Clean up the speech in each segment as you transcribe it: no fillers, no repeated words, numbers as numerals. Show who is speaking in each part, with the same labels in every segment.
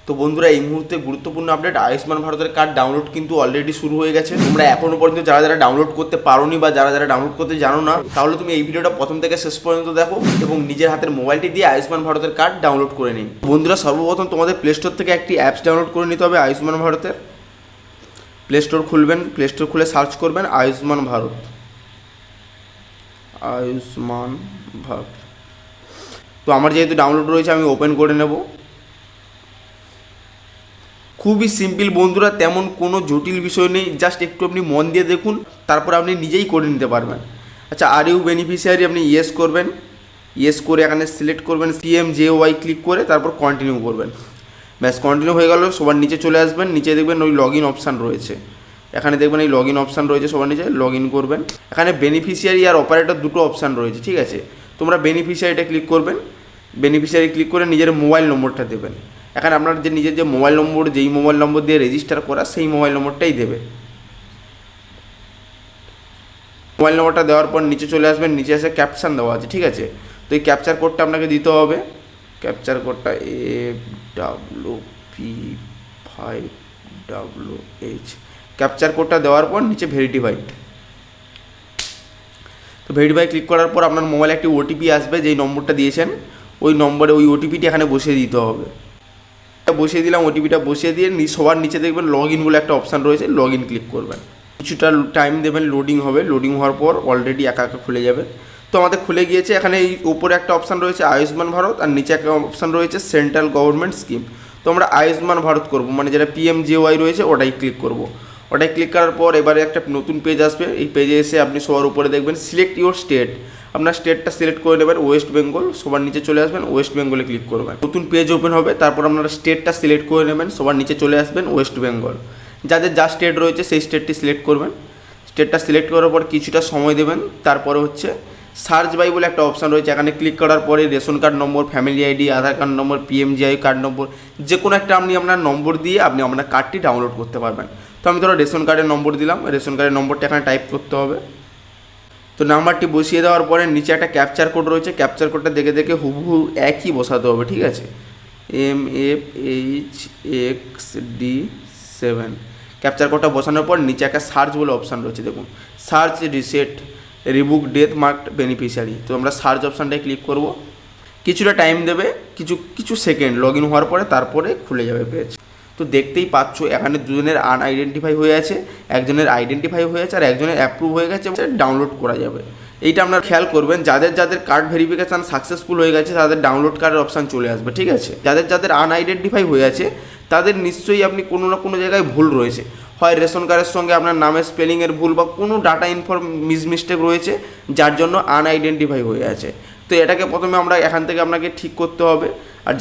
Speaker 1: তো বন্ধুরা, এই মুহূর্তে গুরুত্বপূর্ণ আপডেট, আয়ুষ্মান ভারতের কার্ড ডাউনলোড কিন্তু অলরেডি শুরু হয়ে গেছে। তোমরা এখনো পর্যন্ত যারা যারা ডাউনলোড করতে পারোনি বা যারা যারা ডাউনলোড করতে জানো না, তাহলে তুমি এই ভিডিওটা প্রথম থেকে শেষ পর্যন্ত দেখো এবং নিজের হাতের মোবাইলটি দিয়ে আয়ুষ্মান ভারতের কার্ড ডাউনলোড করে নিন। বন্ধুরা, সর্বপ্রথম তোমাদের প্লে স্টোর থেকে একটি অ্যাপস ডাউনলোড করে নিতে হবে আয়ুষ্মান ভারতের। প্লে স্টোর খুলবেন, প্লে স্টোর খুলে সার্চ করবেন আয়ুষ্মান ভারত। আয়ুষ্মান ভারত। তো আমার যেহেতু ডাউনলোড রয়েছে আমি ওপেন করে নেব। খুবই সিম্পল বন্ধুরা, তেমন কোনো জটিল বিষয় নেই, জাস্ট একটু আপনি মন দিয়ে দেখুন, তারপর আপনি নিজেই করে নিতে পারবেন। আচ্ছা, আর ইউ বেনিফিশিয়ারি আপনি ইয়েস করবেন। ইয়েস করে এখানে সিলেক্ট করবেন PMJY ক্লিক করে তারপর কন্টিনিউ করবেন। ব্যাস, কন্টিনিউ হয়ে গেল। সবার নিচে চলে আসবেন, নিচে দেখবেন ওই লগ ইন অপশান রয়েছে। এখানে দেখবেন এই লগ ইন অপশান রয়েছে, সবার নিচে লগ ইন করবেন। এখানে বেনিফিশিয়ারি আর অপারেটর দুটো অপশান রয়েছে, ঠিক আছে। তোমরা বেনিফিশিয়ারিটা ক্লিক করবেন। বেনিফিশিয়ারি ক্লিক করে নিজের মোবাইল নম্বরটা দেবেন। এখানে আপনার যে নিজের যে মোবাইল নম্বর, যেই মোবাইল নম্বর দিয়ে রেজিস্টার করা, সেই মোবাইল নম্বরটাই দেবে। মোবাইল নম্বরটা দেওয়ার পর নিচে চলে আসবেন, নিচে এসে ক্যাপশন দেওয়া আছে, ঠিক আছে। তো এই ক্যাপচার কোডটা আপনাকে দিতে হবে। ক্যাপচার কোডটা FWP5WH। ক্যাপচার কোডটা দেওয়ার পর নিচে ভেরিফাই। তো ভেরিফাই ক্লিক করার পর আপনার মোবাইলে একটি ওটিপি আসবে, যেই নম্বরটা দিয়েছেন ওই নম্বরে ওই ওটিপিটি এখানে বসিয়ে দিতে হবে। বসিয়ে দিলাম, ওটিপিটা বসিয়ে দিয়ে সবার নিচে দেখবেন লগ ইন বলে একটা অপশান রয়েছে, লগ ইন ক্লিক করবেন। কিছুটা টাইম দেবেন, লোডিং হবে। লোডিং হওয়ার পর অলরেডি একা একা খুলে যাবে। তো আমাদের খুলে গিয়েছে। এখানে এই উপরে একটা অপশান রয়েছে আয়ুষ্মান ভারত, আর নিচে একটা অপশান রয়েছে সেন্ট্রাল গভর্নমেন্ট স্কিম। তো আমরা আয়ুষ্মান ভারত করব, মানে যেটা PMJY রয়েছে ওটাই ক্লিক করব। ওটাই ক্লিক করার পর এবারে একটা নতুন পেজ আসবে। এই পেজে এসে আপনি সবার উপরে দেখবেন সিলেক্ট ইউর স্টেট। আপনার স্টেটটা সিলেক্ট করে নেবেন ওয়েস্ট বেঙ্গল। সবার নিচে চলে আসবেন, ওয়েস্ট বেঙ্গলে ক্লিক করবেন। নতুন পেজ ওপেন হবে। তারপর আপনারা স্টেটটা সিলেক্ট করে নেবেন, সবার নিচে চলে আসবেন ওয়েস্ট বেঙ্গল। যাদের যা স্টেট রয়েছে সেই স্টেটটি সিলেক্ট করবেন। স্টেটটা সিলেক্ট করার পর কিছুটা সময় দেবেন। তারপরে হচ্ছে সার্চ বাই বলে একটা অপশান রয়েছে, এখানে ক্লিক করার পরে ration card number, family ID, Aadhaar card number, PMJY card number, যে কোনো একটা আপনি আপনার নম্বর দিয়ে আপনি আপনার কার্ডটি ডাউনলোড করতে পারবেন। তো আমি ধরো রেশন কার্ডের নম্বর দিলাম। রেশন কার্ডের নম্বরটা এখানে টাইপ করতে হবে। তো নাম্বারটি বসিয়ে দেওয়ার পরে নিচে একটা ক্যাপচার কোড রয়েছে, ক্যাপচার কোডটা দেখে দেখে হুবহু একই বসাতে হবে, ঠিক আছে। MFHXD7 ক্যাপচার কোডটা বসানোর পর নিচে একটা সার্চ বলে অপশান রয়েছে, দেখুন search reset Reebok death marked beneficiary. তো আমরা সার্চ অপশানটায় ক্লিক করব। কিছুটা টাইম দেবে, কিছু সেকেন্ড লগ ইন হওয়ার পরে তারপরে খুলে যাবে পেজ। তো দেখতেই পাচ্ছ এখানে দুজনের আনআইডেন্টিফাই হয়ে আছে, একজনের আইডেন্টিফাই হয়ে আছে আর একজনের অ্যাপ্রুভ হয়ে গেছে, ডাউনলোড করা যাবে। এইটা আপনার খেয়াল করবেন, যাদের যাদের কার্ড ভেরিফিকেশান সাকসেসফুল হয়ে গেছে তাদের ডাউনলোড কার্ডের অপশান চলে আসবে, ঠিক আছে। যাদের যাদের আনআইডেন্টিফাই হয়ে আছে তাদের নিশ্চয়ই আপনি কোনো না কোনো জায়গায় ভুল রয়েছে, হয় রেশন কার্ডের সঙ্গে আপনার নামের স্পেলিংয়ের ভুল বা কোনো ডাটা মিসটেক রয়েছে যার জন্য আনআইডেন্টিফাই হয়ে আছে। তো এটাকে প্রথমে আমরা এখান থেকে আপনাকে ঠিক করতে হবে।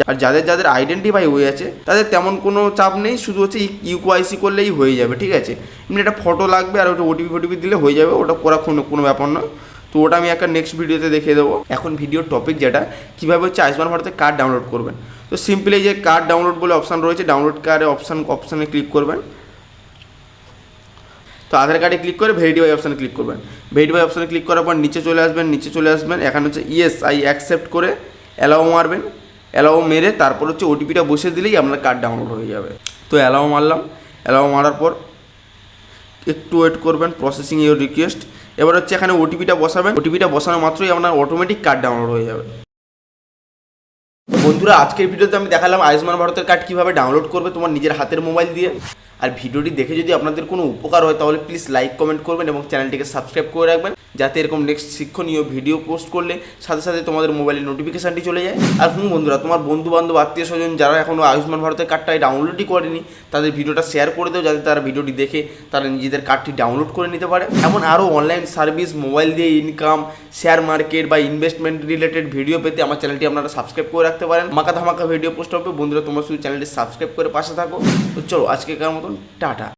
Speaker 1: আর যাদের যাদের আইডেন্টিফাই হয়ে আছে তাদের তেমন কোনো চাপ নেই, শুধু হচ্ছে UKYC করলেই হয়ে যাবে, ঠিক আছে। এমনি একটা ফটো লাগবে আর ওটা ওটিপি দিলে হয়ে যাবে, ওটা করা কোনো ব্যাপার নয়। তো ওটা আমি একটা নেক্সট ভিডিওতে দেখিয়ে দেবো। এখন ভিডিওর টপিক যেটা, কীভাবে হচ্ছে আয়ুষ্মান ভারতের কার্ড ডাউনলোড করবেন। তো সিম্পলি যে কার্ড ডাউনলোড বলে অপশান রয়েছে, ডাউনলোড কার্ডের অপশানে ক্লিক করবেন। তো আধার কার্ডে ক্লিক করে ভেরিফাই অপশানে ক্লিক করবেন। ভেরিফাই অপশানে ক্লিক করার পর নিচে চলে আসবেন। এখানে হচ্ছে ইয়েস আই অ্যাকসেপ্ট করে অ্যালাউ মারবেন। অ্যালাউ মেরে তারপর হচ্ছে ওটিপিটা বসে দিলেই আপনার কার্ড ডাউনলোড হয়ে যাবে। তো অ্যালাউ মারলাম। অ্যালাউ মারার পর একটু ওয়েট করবেন, প্রসেসিং ইউর রিকোয়েস্ট। এবার হচ্ছে এখানে ওটিপিটা বসাবেন। ওটিপিটা বসানো মাত্রই আপনার অটোমেটিক কার্ড ডাউনলোড হয়ে যাবে। বন্ধুরা, আজকের ভিডিওতে আমি দেখালাম আয়ুষ্মান ভারতের কার্ড কীভাবে ডাউনলোড করবে তোমার নিজের হাতের মোবাইল দিয়ে। আর ভিডিওটি দেখে যদি আপনাদের কোনো উপকার হয় তাহলে প্লিজ লাইক কমেন্ট করবেন এবং চ্যানেলটিকে সাবস্ক্রাইব করে রাখবেন, যাতে এরকম নেক্সট শিক্ষণীয় ভিডিও পোস্ট করলে সাথে সাথে তোমাদের মোবাইলে নোটিফিকেশানটি চলে যায়। আর বন্ধুরা, তোমার বন্ধু বান্ধব আত্মীয় স্বজন যারা এখনও আয়ুষ্মান ভারতের কার্ডটাই ডাউনলোডই করেনি তাদের ভিডিওটা শেয়ার করে দেও, যাতে তারা ভিডিওটি দেখে তারা নিজেদের কার্ডটি ডাউনলোড করে নিতে পারে। এমন আরও অনলাইন সার্ভিস, মোবাইল দিয়ে ইনকাম, শেয়ার মার্কেট বা ইনভেস্টমেন্ট রিলেটেড ভিডিও পেতে আমার চ্যানেলটি আপনারা সাবস্ক্রাইব করে রাখতে পারেন। ধামাকা ভিডিও পোস্ট হবে। বন্ধুরা, তোমরা শুধু চ্যানেলটি সাবস্ক্রাইব করে পাশে থাকো। তো চলো আজকেকার মতন টাটা।